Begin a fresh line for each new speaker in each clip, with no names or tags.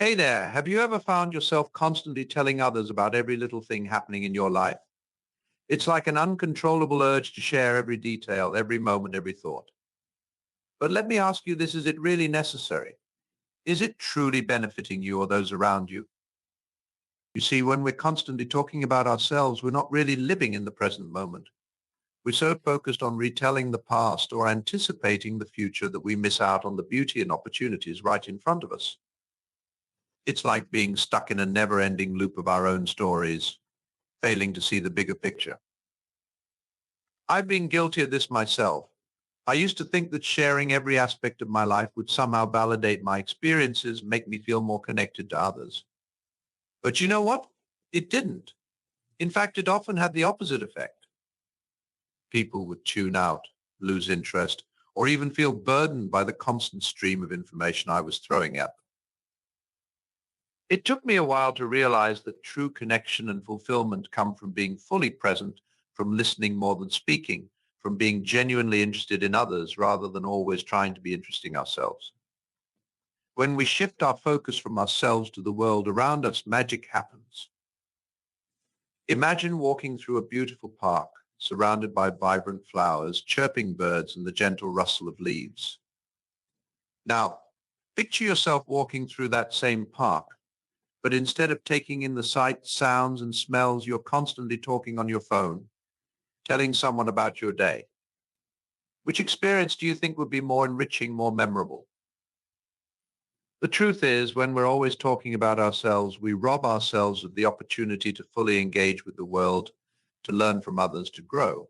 Hey there, have you ever found yourself constantly telling others about every little thing happening in your life? It's like an uncontrollable urge to share every detail, every moment, every thought. But let me ask you this, is it really necessary? Is it truly benefiting you or those around you? You see, when we're constantly talking about ourselves, we're not really living in the present moment. We're so focused on retelling the past or anticipating the future that we miss out on the beauty and opportunities right in front of us. It's like being stuck in a never-ending loop of our own stories, failing to see the bigger picture. I've been guilty of this myself. I used to think that sharing every aspect of my life would somehow validate my experiences, make me feel more connected to others. But you know what? It didn't. In fact, it often had the opposite effect. People would tune out, lose interest, or even feel burdened by the constant stream of information I was throwing at them. It took me a while to realize that true connection and fulfillment come from being fully present, from listening more than speaking, from being genuinely interested in others rather than always trying to be interesting ourselves. When we shift our focus from ourselves to the world around us, magic happens. Imagine walking through a beautiful park, surrounded by vibrant flowers, chirping birds, and the gentle rustle of leaves. Now, picture yourself walking through that same park, but instead of taking in the sights, sounds, and smells, you're constantly talking on your phone, telling someone about your day. Which experience do you think would be more enriching, more memorable? The truth is, when we're always talking about ourselves, we rob ourselves of the opportunity to fully engage with the world, to learn from others, to grow.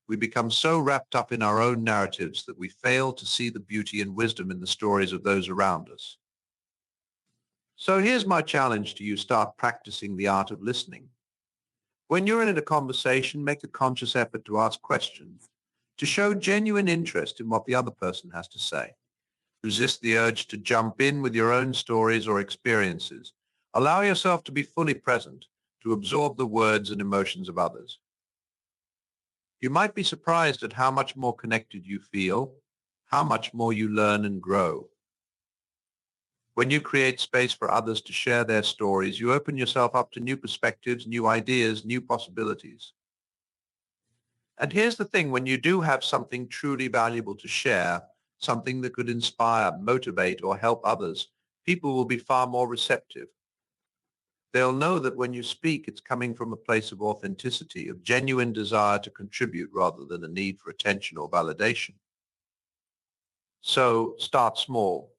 We become so wrapped up in our own narratives that we fail to see the beauty and wisdom in the stories of those around us. So here's my challenge to you. Start practicing the art of listening. When you're in a conversation, make a conscious effort to ask questions, to show genuine interest in what the other person has to say. Resist the urge to jump in with your own stories or experiences. Allow yourself to be fully present, to absorb the words and emotions of others. You might be surprised at how much more connected you feel, how much more you learn and grow. When you create space for others to share their stories, you open yourself up to new perspectives, new ideas, new possibilities. And here's the thing, when you do have something truly valuable to share, something that could inspire, motivate, or help others, people will be far more receptive. They'll know that when you speak, it's coming from a place of authenticity, of genuine desire to contribute rather than a need for attention or validation. So start small.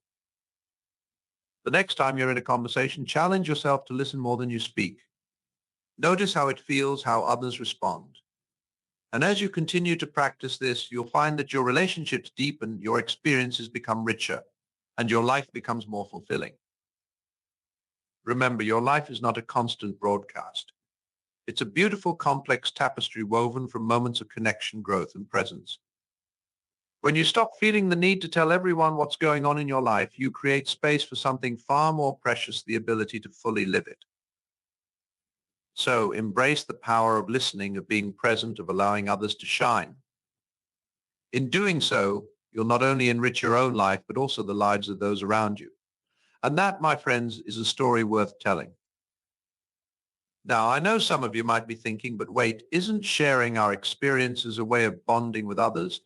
The next time you're in a conversation, challenge yourself to listen more than you speak. Notice how it feels, how others respond. And as you continue to practice this, you'll find that your relationships deepen, your experiences become richer, and your life becomes more fulfilling. Remember, your life is not a constant broadcast. It's a beautiful, complex tapestry woven from moments of connection, growth, and presence. When you stop feeling the need to tell everyone what's going on in your life, you create space for something far more precious, the ability to fully live it. So embrace the power of listening, of being present, of allowing others to shine. In doing so, you'll not only enrich your own life, but also the lives of those around you. And that, my friends, is a story worth telling. Now, I know some of you might be thinking, but wait, isn't sharing our experiences a way of bonding with others?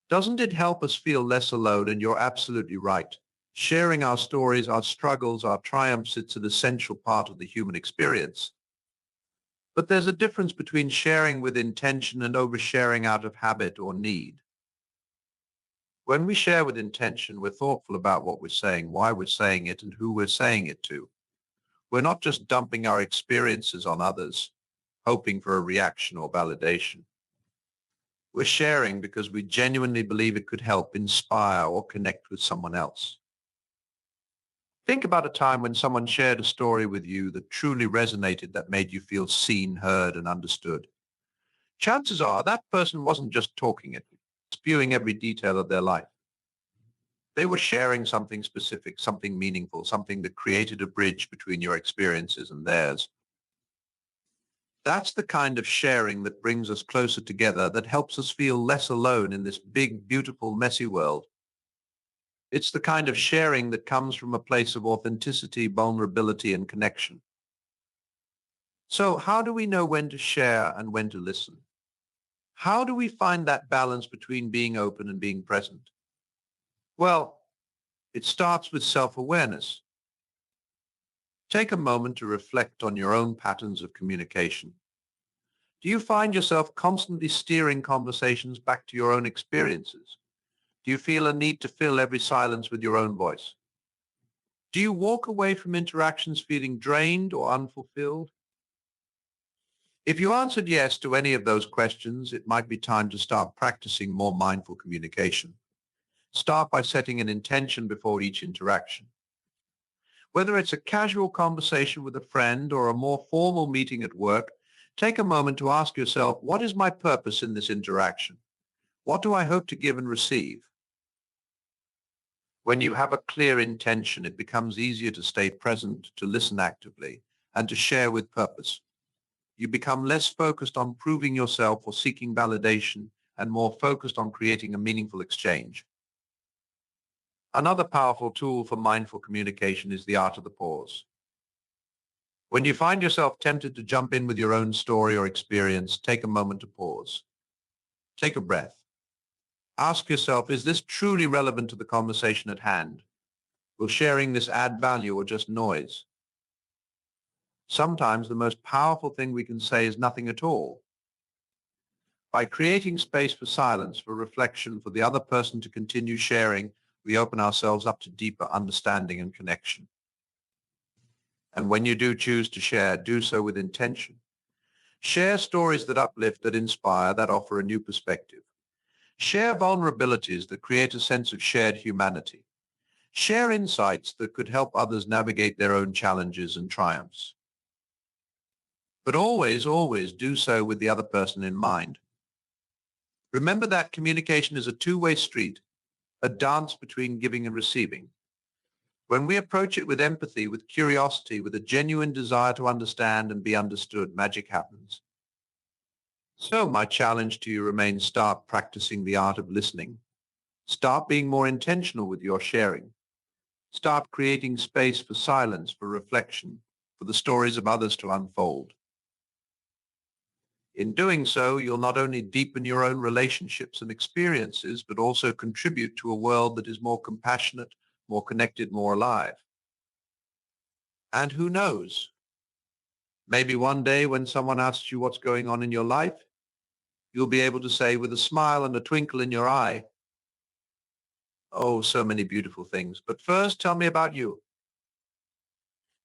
Doesn't it help us feel less alone? And you're absolutely right. Sharing our stories, our struggles, our triumphs, it's an essential part of the human experience. But there's a difference between sharing with intention and oversharing out of habit or need. When we share with intention, we're thoughtful about what we're saying, why we're saying it, and who we're saying it to. We're not just dumping our experiences on others, hoping for a reaction or validation. We're sharing because we genuinely believe it could help, inspire, or connect with someone else. Think about a time when someone shared a story with you that truly resonated, that made you feel seen, heard, and understood. Chances are that person wasn't just talking it, spewing every detail of their life. They were sharing something specific, something meaningful, something that created a bridge between your experiences and theirs. That's the kind of sharing that brings us closer together, that helps us feel less alone in this big, beautiful, messy world. It's the kind of sharing that comes from a place of authenticity, vulnerability, and connection. So how do we know when to share and when to listen? How do we find that balance between being open and being present? Well, it starts with self-awareness. Take a moment to reflect on your own patterns of communication. Do you find yourself constantly steering conversations back to your own experiences? Do you feel a need to fill every silence with your own voice? Do you walk away from interactions feeling drained or unfulfilled? If you answered yes to any of those questions, it might be time to start practicing more mindful communication. Start by setting an intention before each interaction. Whether it's a casual conversation with a friend or a more formal meeting at work, take a moment to ask yourself, what is my purpose in this interaction? What do I hope to give and receive? When you have a clear intention, it becomes easier to stay present, to listen actively, and to share with purpose. You become less focused on proving yourself or seeking validation and more focused on creating a meaningful exchange. Another powerful tool for mindful communication is the art of the pause. When you find yourself tempted to jump in with your own story or experience, take a moment to pause. Take a breath. Ask yourself, is this truly relevant to the conversation at hand? Will sharing this add value or just noise? Sometimes the most powerful thing we can say is nothing at all. By creating space for silence, for reflection, for the other person to continue sharing, we open ourselves up to deeper understanding and connection. And when you do choose to share, do so with intention. Share stories that uplift, that inspire, that offer a new perspective. Share vulnerabilities that create a sense of shared humanity. Share insights that could help others navigate their own challenges and triumphs. But always, always do so with the other person in mind. Remember that communication is a two-way street, a dance between giving and receiving. When we approach it with empathy, with curiosity, with a genuine desire to understand and be understood, magic happens. So my challenge to you remains, start practicing the art of listening. Start being more intentional with your sharing. Start creating space for silence, for reflection, for the stories of others to unfold. In doing so, you'll not only deepen your own relationships and experiences, but also contribute to a world that is more compassionate, more connected, more alive. And who knows? Maybe one day when someone asks you what's going on in your life, you'll be able to say with a smile and a twinkle in your eye, oh, so many beautiful things. But first, tell me about you.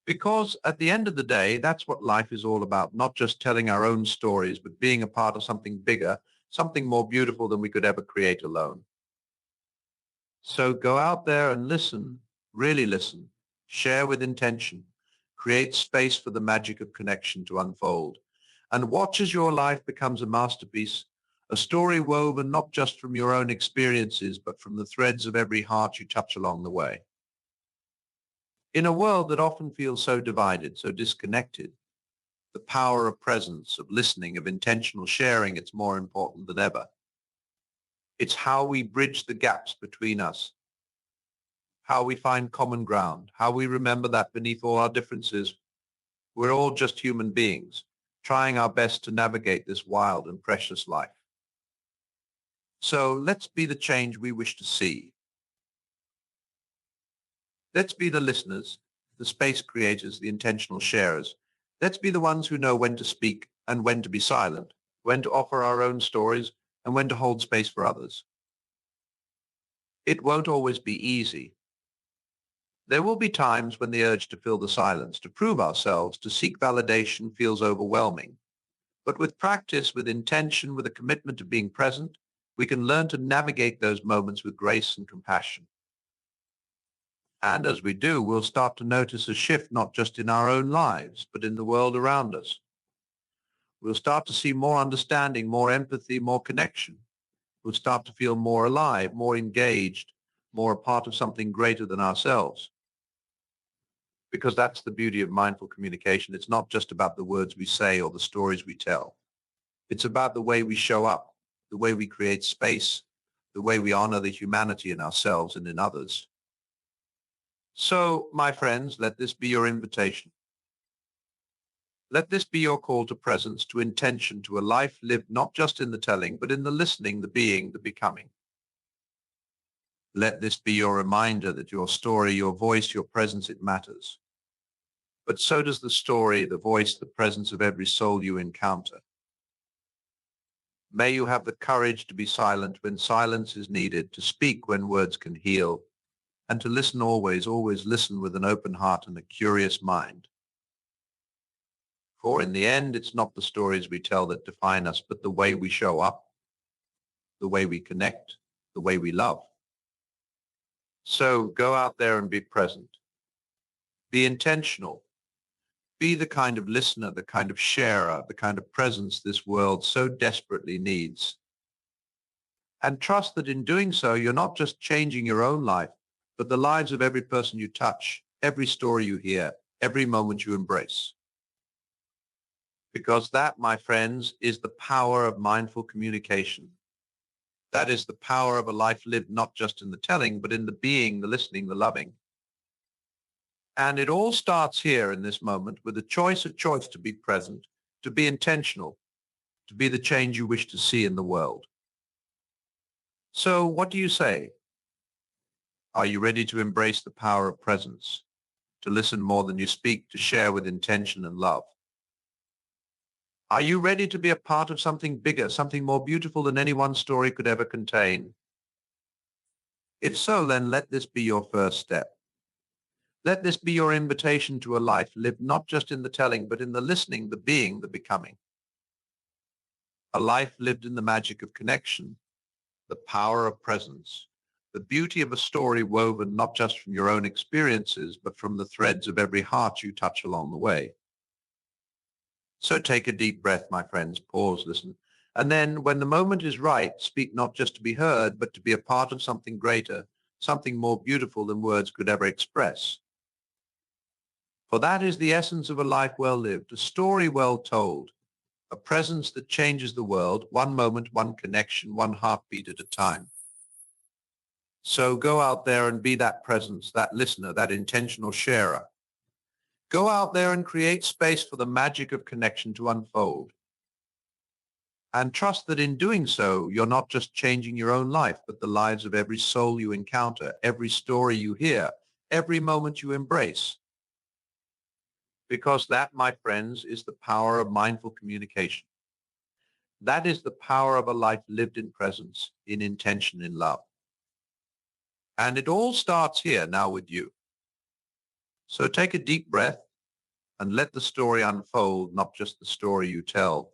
Because at the end of the day, that's what life is all about, not just telling our own stories, but being a part of something bigger, something more beautiful than we could ever create alone. So go out there and listen, really listen, share with intention, create space for the magic of connection to unfold, and watch as your life becomes a masterpiece, a story woven not just from your own experiences, but from the threads of every heart you touch along the way. In a world that often feels so divided, so disconnected, the power of presence, of listening, of intentional sharing, it's more important than ever. It's how we bridge the gaps between us, how we find common ground, how we remember that beneath all our differences, we're all just human beings, trying our best to navigate this wild and precious life. So let's be the change we wish to see. Let's be the listeners, the space creators, the intentional sharers. Let's be the ones who know when to speak and when to be silent, when to offer our own stories and when to hold space for others. It won't always be easy. There will be times when the urge to fill the silence, to prove ourselves, to seek validation feels overwhelming. But with practice, with intention, with a commitment to being present, we can learn to navigate those moments with grace and compassion. And as we do, we'll start to notice a shift not just in our own lives, but in the world around us. We'll start to see more understanding, more empathy, more connection. We'll start to feel more alive, more engaged, more a part of something greater than ourselves. Because that's the beauty of mindful communication. It's not just about the words we say or the stories we tell. It's about the way we show up, the way we create space, the way we honor the humanity in ourselves and in others. So, my friends, let this be your invitation. Let this be your call to presence, to intention, to a life lived not just in the telling, but in the listening, the being, the becoming. Let this be your reminder that your story, your voice, your presence, it matters. But so does the story, the voice, the presence of every soul you encounter. May you have the courage to be silent when silence is needed, to speak when words can heal, and to listen always, always listen with an open heart and a curious mind. For in the end, it's not the stories we tell that define us, but the way we show up, the way we connect, the way we love. So go out there and be present. Be intentional. Be the kind of listener, the kind of sharer, the kind of presence this world so desperately needs. And trust that in doing so, you're not just changing your own life, but the lives of every person you touch, every story you hear, every moment you embrace. Because that, my friends, is the power of mindful communication. That is the power of a life lived not just in the telling, but in the being, the listening, the loving. And it all starts here in this moment with a choice to be present, to be intentional, to be the change you wish to see in the world. So what do you say? Are you ready to embrace the power of presence, to listen more than you speak, to share with intention and love? Are you ready to be a part of something bigger, something more beautiful than any one story could ever contain? If so, then let this be your first step. Let this be your invitation to a life lived not just in the telling, but in the listening, the being, the becoming. A life lived in the magic of connection, the power of presence, the beauty of a story woven not just from your own experiences, but from the threads of every heart you touch along the way. So take a deep breath, my friends, pause, listen, and then when the moment is right, speak not just to be heard, but to be a part of something greater, something more beautiful than words could ever express. For that is the essence of a life well lived, a story well told, a presence that changes the world, one moment, one connection, one heartbeat at a time. So go out there and be that presence, that listener, that intentional sharer. Go out there and create space for the magic of connection to unfold. And trust that in doing so, you're not just changing your own life, but the lives of every soul you encounter, every story you hear, every moment you embrace. Because that, my friends, is the power of mindful communication. That is the power of a life lived in presence, in intention, in love. And it all starts here now with you. So take a deep breath and let the story unfold, not just the story you tell,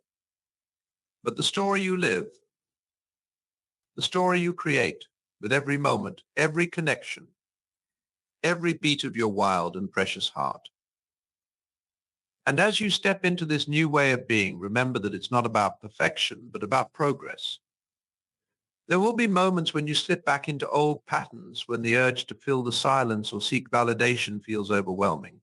but the story you live, the story you create with every moment, every connection, every beat of your wild and precious heart. And as you step into this new way of being, remember that it's not about perfection, but about progress. There will be moments when you slip back into old patterns, when the urge to fill the silence or seek validation feels overwhelming.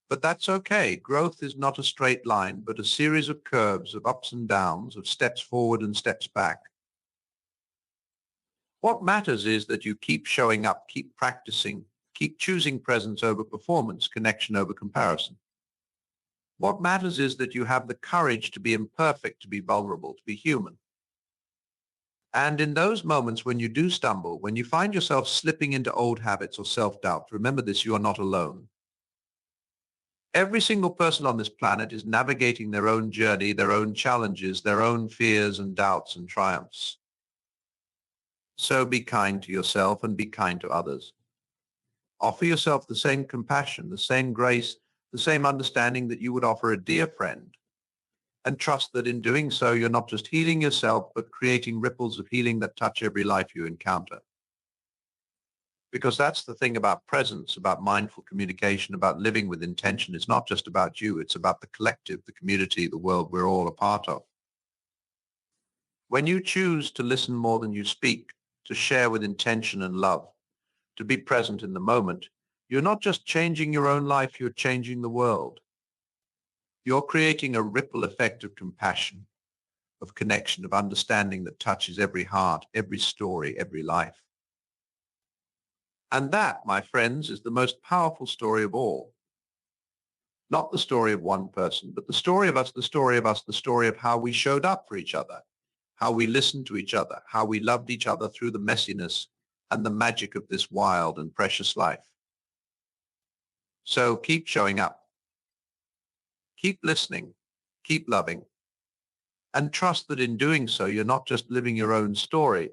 But that's okay. Growth is not a straight line, but a series of curves, of ups and downs, of steps forward and steps back. What matters is that you keep showing up, keep practicing, keep choosing presence over performance, connection over comparison. What matters is that you have the courage to be imperfect, to be vulnerable, to be human. And in those moments when you do stumble, when you find yourself slipping into old habits or self-doubt, remember this, you are not alone. Every single person on this planet is navigating their own journey, their own challenges, their own fears and doubts and triumphs. So be kind to yourself and be kind to others. Offer yourself the same compassion, the same grace, the same understanding that you would offer a dear friend. And trust that in doing so, you're not just healing yourself, but creating ripples of healing that touch every life you encounter. Because that's the thing about presence, about mindful communication, about living with intention. It's not just about you. It's about the collective, the community, the world we're all a part of. When you choose to listen more than you speak, to share with intention and love, to be present in the moment, you're not just changing your own life, you're changing the world. You're creating a ripple effect of compassion, of connection, of understanding that touches every heart, every story, every life. And that, my friends, is the most powerful story of all. Not the story of one person, but the story of us, the story of us, the story of how we showed up for each other, how we listened to each other, how we loved each other through the messiness and the magic of this wild and precious life. So keep showing up, keep listening, keep loving, and trust that in doing so, you're not just living your own story,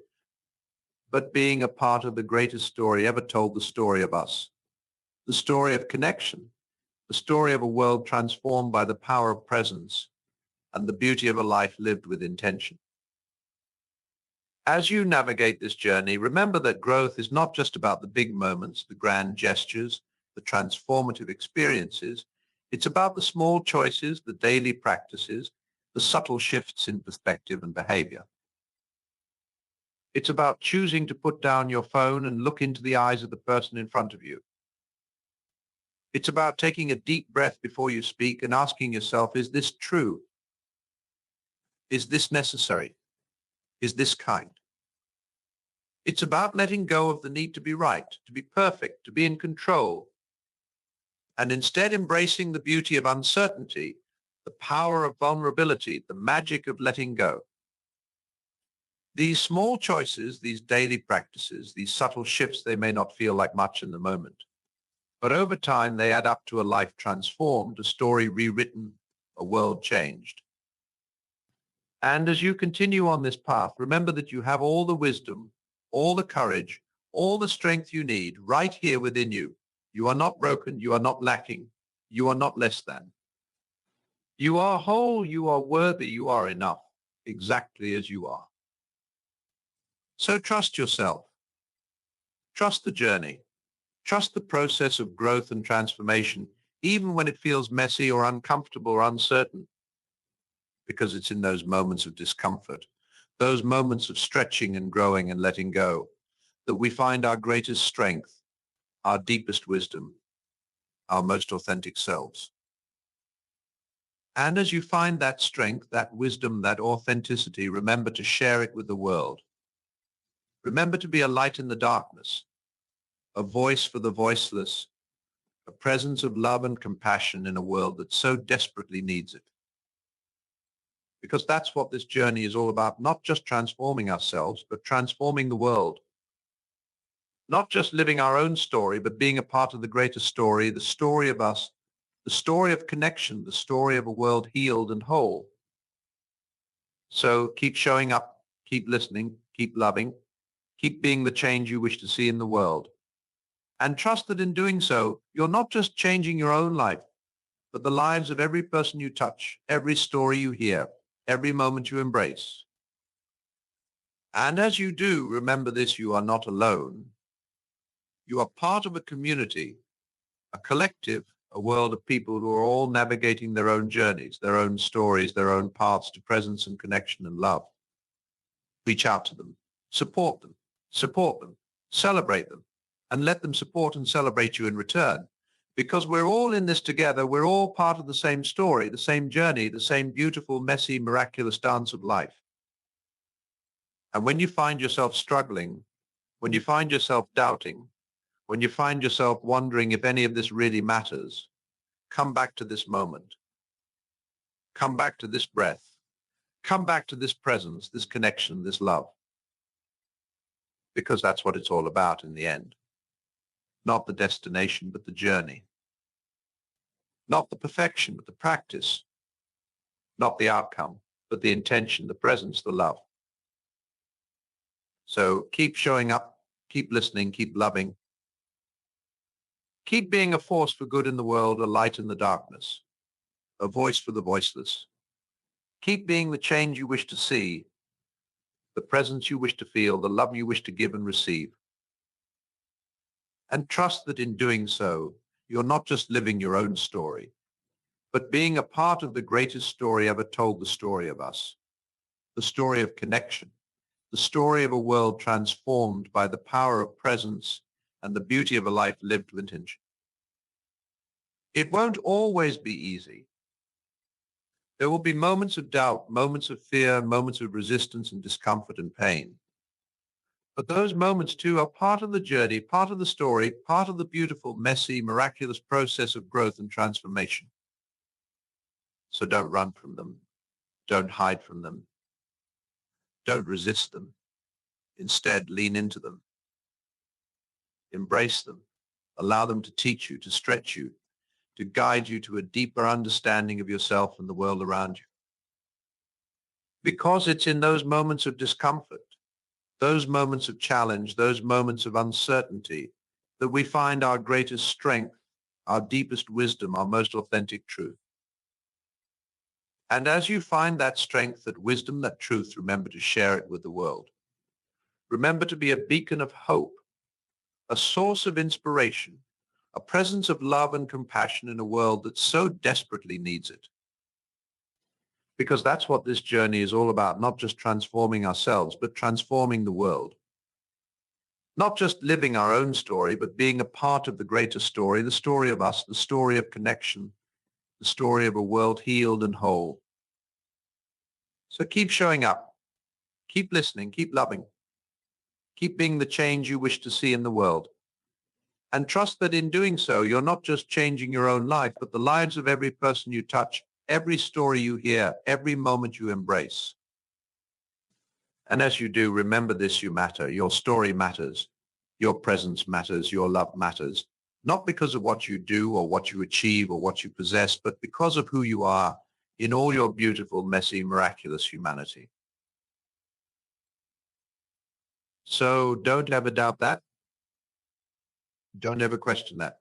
but being a part of the greatest story ever told, the story of us, the story of connection, the story of a world transformed by the power of presence and the beauty of a life lived with intention. As you navigate this journey, remember that growth is not just about the big moments, the grand gestures, the transformative experiences. It's about the small choices, the daily practices, the subtle shifts in perspective and behavior. It's about choosing to put down your phone and look into the eyes of the person in front of you. It's about taking a deep breath before you speak and asking yourself, is this true? Is this necessary? Is this kind? It's about letting go of the need to be right, to be perfect, to be in control, and instead embracing the beauty of uncertainty, the power of vulnerability, the magic of letting go. These small choices, these daily practices, these subtle shifts, they may not feel like much in the moment, but over time they add up to a life transformed, a story rewritten, a world changed. And as you continue on this path, remember that you have all the wisdom, all the courage, all the strength you need right here within you. You are not broken. You are not lacking. You are not less than. You are whole. You are worthy. You are enough, exactly as you are. So trust yourself. Trust the journey. Trust the process of growth and transformation, even when it feels messy or uncomfortable or uncertain, because it's in those moments of discomfort, those moments of stretching and growing and letting go, that we find our greatest strength, our deepest wisdom, our most authentic selves. And as you find that strength, that wisdom, that authenticity, remember to share it with the world. Remember to be a light in the darkness, a voice for the voiceless, a presence of love and compassion in a world that so desperately needs it. Because that's what this journey is all about, not just transforming ourselves, but transforming the world. Not just living our own story, but being a part of the greater story, the story of us, the story of connection, the story of a world healed and whole. So keep showing up, keep listening, keep loving, keep being the change you wish to see in the world. And trust that in doing so, you're not just changing your own life, but the lives of every person you touch, every story you hear, every moment you embrace. And as you do, remember this, you are not alone. You are part of a community, a collective, a world of people who are all navigating their own journeys, their own stories, their own paths to presence and connection and love. Reach out to them, support them, celebrate them, and let them support and celebrate you in return. Because we're all in this together, we're all part of the same story, the same journey, the same beautiful, messy, miraculous dance of life. And when you find yourself struggling, when you find yourself doubting, when you find yourself wondering if any of this really matters, come back to this moment. Come back to this breath. Come back to this presence, this connection, this love. Because that's what it's all about in the end. Not the destination, but the journey. Not the perfection, but the practice. Not the outcome, but the intention, the presence, the love. So keep showing up, keep listening, keep loving. Keep being a force for good in the world, a light in the darkness, a voice for the voiceless. Keep being the change you wish to see, the presence you wish to feel, the love you wish to give and receive. And trust that in doing so, you're not just living your own story, but being a part of the greatest story ever told, the story of us, the story of connection, the story of a world transformed by the power of presence and the beauty of a life lived with intention. It won't always be easy. There will be moments of doubt, moments of fear, moments of resistance and discomfort and pain. But those moments too are part of the journey, part of the story, part of the beautiful, messy, miraculous process of growth and transformation. So don't run from them. Don't hide from them. Don't resist them. Instead, lean into them. Embrace them. Allow them to teach you, to stretch you, to guide you to a deeper understanding of yourself and the world around you. Because it's in those moments of discomfort, those moments of challenge, those moments of uncertainty, that we find our greatest strength, our deepest wisdom, our most authentic truth. And as you find that strength, that wisdom, that truth, remember to share it with the world. Remember to be a beacon of hope, a source of inspiration, a presence of love and compassion in a world that so desperately needs it. Because that's what this journey is all about, not just transforming ourselves, but transforming the world. Not just living our own story, but being a part of the greater story, the story of us, the story of connection, the story of a world healed and whole. So keep showing up, keep listening, keep loving, keep being the change you wish to see in the world. And trust that in doing so, you're not just changing your own life, but the lives of every person you touch, every story you hear, every moment you embrace. And as you do, remember this: you matter. Your story matters. Your presence matters. Your love matters. Not because of what you do or what you achieve or what you possess, but because of who you are in all your beautiful, messy, miraculous humanity. So don't ever doubt that. Don't ever question that.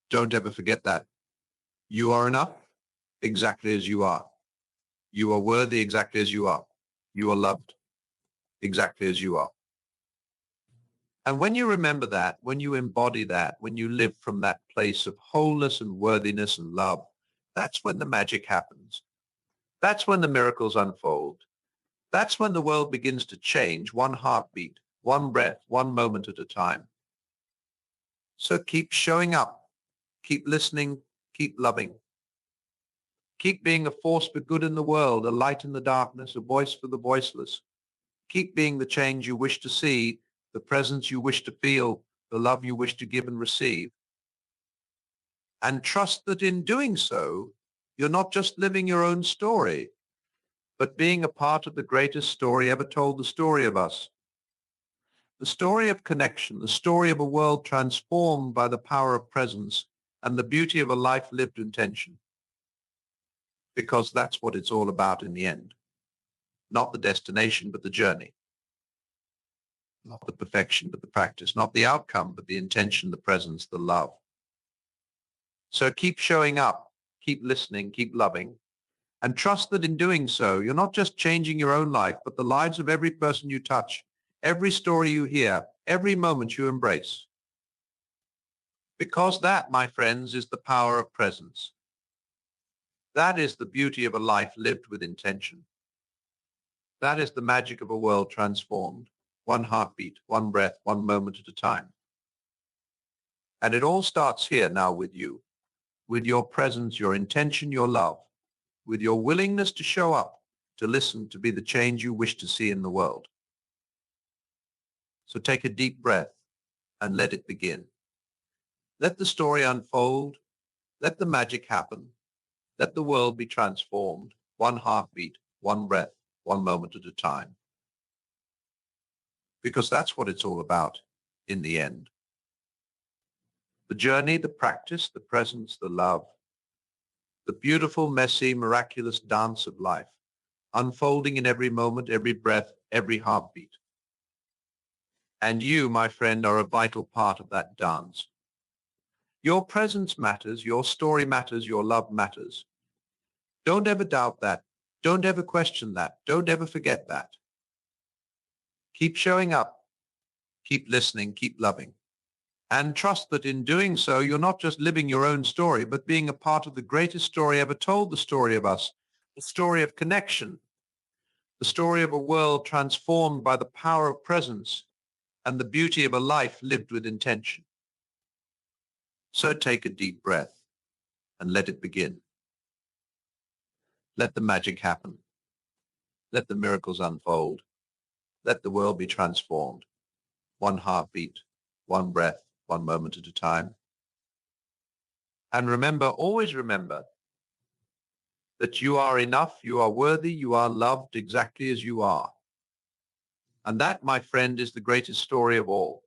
Don't ever forget that. You are enough exactly as you are. You are worthy exactly as you are. You are loved exactly as you are. And when you remember that, when you embody that, when you live from that place of wholeness and worthiness and love, that's when the magic happens. That's when the miracles unfold. That's when the world begins to change, one heartbeat, one breath, one moment at a time. So keep showing up, keep listening, keep loving. Keep being a force for good in the world, a light in the darkness, a voice for the voiceless. Keep being the change you wish to see, the presence you wish to feel, the love you wish to give and receive. And trust that in doing so, you're not just living your own story, but being a part of the greatest story ever told, the story of us. The story of connection, the story of a world transformed by the power of presence and the beauty of a life lived intention. Because that's what it's all about in the end. Not the destination, but the journey. Not the perfection, but the practice. Not the outcome, but the intention, the presence, the love. So keep showing up, keep listening, keep loving, and trust that in doing so, you're not just changing your own life, but the lives of every person you touch, every story you hear, every moment you embrace. Because that, my friends, is the power of presence. That is the beauty of a life lived with intention. That is the magic of a world transformed, one heartbeat, one breath, one moment at a time. And it all starts here now with you, with your presence, your intention, your love, with your willingness to show up, to listen, to be the change you wish to see in the world. So take a deep breath and let it begin. Let the story unfold. Let the magic happen. Let the world be transformed, one heartbeat, one breath, one moment at a time. Because that's what it's all about in the end. The journey, the practice, the presence, the love, the beautiful, messy, miraculous dance of life, unfolding in every moment, every breath, every heartbeat. And you, my friend, are a vital part of that dance. Your presence matters, your story matters, your love matters. Don't ever doubt that. Don't ever question that. Don't ever forget that. Keep showing up, keep listening, keep loving. And trust that in doing so, you're not just living your own story, but being a part of the greatest story ever told, the story of us, the story of connection, the story of a world transformed by the power of presence and the beauty of a life lived with intention. So take a deep breath and let it begin. Let the magic happen. Let the miracles unfold. Let the world be transformed. one heartbeat, one breath, one moment at a time. And remember, always remember, that you are enough, you are worthy, you are loved exactly as you are. And that, my friend, is the greatest story of all.